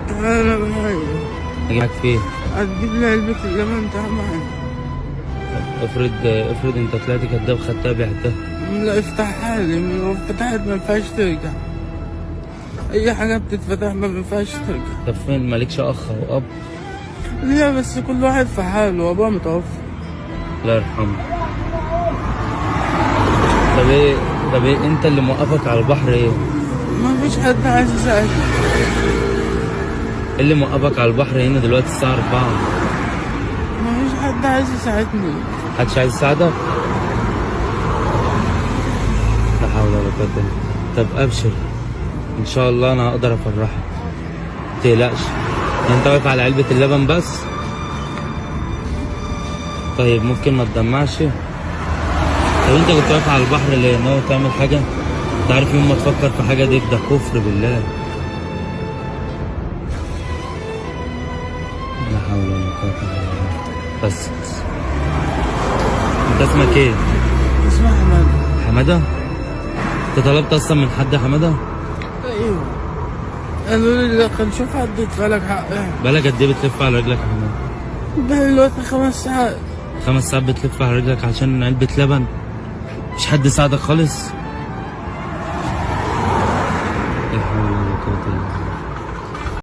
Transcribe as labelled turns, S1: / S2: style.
S1: تعالى معايا.
S2: اجي معاك فين؟
S1: هتجيب لي علبة اللبن تعبان.
S2: افرض انت طلعت كداب خدتها بعتها.
S1: لا افتحها لي، لو فتحت ما ينفعش ترجع. أي حاجة بتتفتح ما ينفعش ترجع.
S2: طب فين مالكش اخ او اب؟
S1: ليه بس كل واحد في حاله، أبوها متوفى.
S2: الله يرحمه. طب ايه انت اللي موقفك على البحر ايه؟
S1: ما فيش حد عايز يساعدني.
S2: ايه اللي موقفك على البحر هنا دلوقتي الساعة 4؟
S1: ما فيش حد عايز يساعدني.
S2: محدش عايز يساعدك؟ لا حول ولا قوة الا بالله. طب ابشر، ان شاء الله انا هقدر افرحك، متقلقش. انت واقف على علبة اللبن بس؟ طيب ممكن ما تدمعش؟ طب انت كنت واقف على البحر ليه؟ ناوي تعمل حاجة؟ انت عارف يوم ما تفكر في حاجة دي ده كفر بالله. لا حول ولا قوة الا بالله. بس انت اسمك ايه؟
S1: اسمها حمادة.
S2: حمادة؟ انت طلبت اصلا من حد يا حمادة؟
S1: ايوه، قالوا لي لا كان شوف حد يدفع لك حقها.
S2: بقالك قد ايه بتلف على رجلك يا حمادة؟
S1: بقى دلوقتي 5 ساعات.
S2: 5 ساعات بتلف على رجلك عشان علبة لبن؟ مش حد ساعدك خالص؟ لا حول ولا قوة الا بالله.